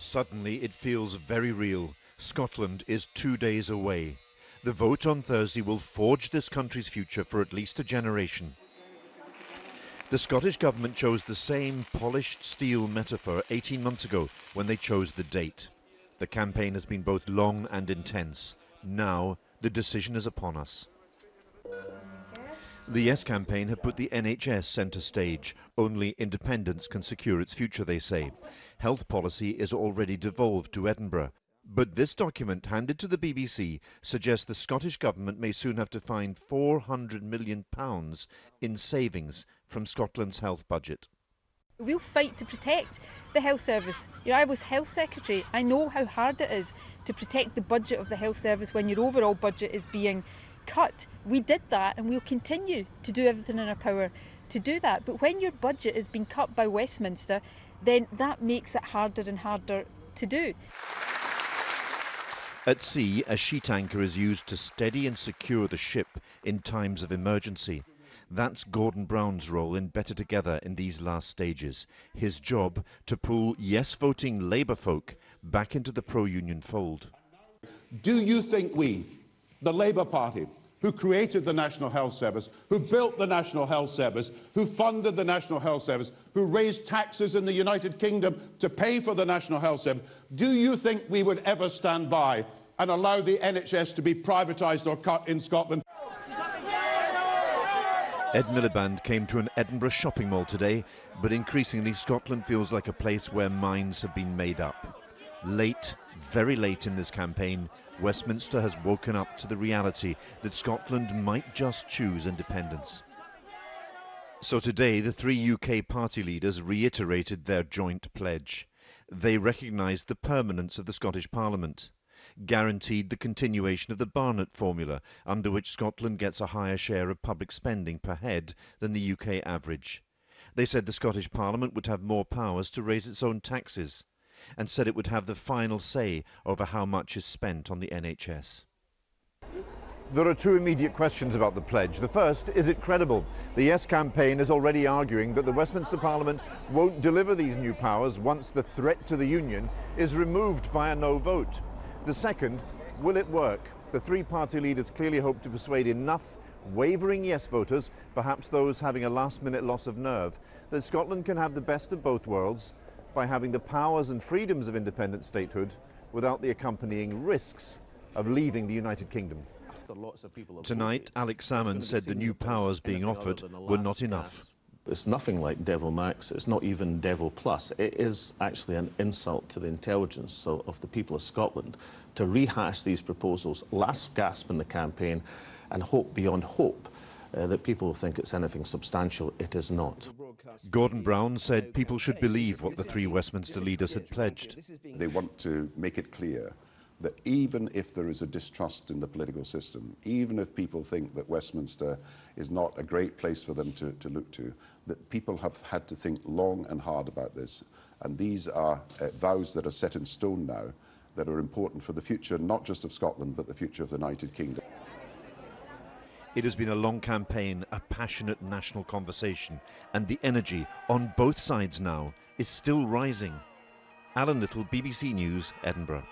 Suddenly it feels very real. Scotland is 2 days away. The vote on Thursday will forge this country's future for at least a generation. The Scottish government chose the same polished steel metaphor 18 months ago when they chose the date. The campaign has been both long and intense. Now the decision is upon us. The Yes campaign have put the NHS centre stage. Only independence can secure its future, they say. Health policy is already devolved to Edinburgh. But this document handed to the BBC suggests the Scottish government may soon have to find £400 million in savings from Scotland's health budget. We'll fight to protect the health service. I was health secretary. I know how hard it is to protect the budget of the health service when your overall budget is being cut. We did that and we'll continue to do everything in our power to do that. But when your budget is being cut by Westminster, then that makes it harder and harder to do. At sea, a sheet anchor is used to steady and secure the ship in times of emergency. That's Gordon Brown's role in Better Together in these last stages. His job to pull yes-voting Labour folk back into the pro-union fold. Do you think we, the Labour Party, who created the National Health Service, who built the National Health Service, who funded the National Health Service, who raised taxes in the United Kingdom to pay for the National Health Service, do you think we would ever stand by and allow the NHS to be privatised or cut in Scotland? Ed Miliband came to an Edinburgh shopping mall today, but increasingly Scotland feels like a place where minds have been made up. Late, very late in this campaign, Westminster has woken up to the reality that Scotland might just choose independence. So today, the three UK party leaders reiterated their joint pledge. They recognised the permanence of the Scottish Parliament, guaranteed the continuation of the Barnett formula, under which Scotland gets a higher share of public spending per head than the UK average. They said the Scottish Parliament would have more powers to raise its own taxes, and said it would have the final say over how much is spent on the NHS. There are two immediate questions about the pledge. The first, is it credible? The Yes campaign is already arguing that the Westminster Parliament won't deliver these new powers once the threat to the Union is removed by a no vote. The second, will it work? The three party leaders clearly hope to persuade enough wavering Yes voters, perhaps those having a last-minute loss of nerve, that Scotland can have the best of both worlds by having the powers and freedoms of independent statehood without the accompanying risks of leaving the United Kingdom. Tonight, Alex Salmond said the new powers being offered were not enough. It's nothing like Devil Max, it's not even Devil Plus. It is actually an insult to the intelligence of the people of Scotland to rehash these proposals, last gasp in the campaign, and hope beyond hope that people think it's anything substantial. It is not. Gordon Brown said people should believe what the three Westminster leaders had pledged. They want to make it clear that even if there is a distrust in the political system, even if people think that Westminster is not a great place for them to look to, that people have had to think long and hard about this. And these are vows that are set in stone now that are important for the future, not just of Scotland, but the future of the United Kingdom. It has been a long campaign, a passionate national conversation, and the energy on both sides now is still rising. Alan Little, BBC News, Edinburgh.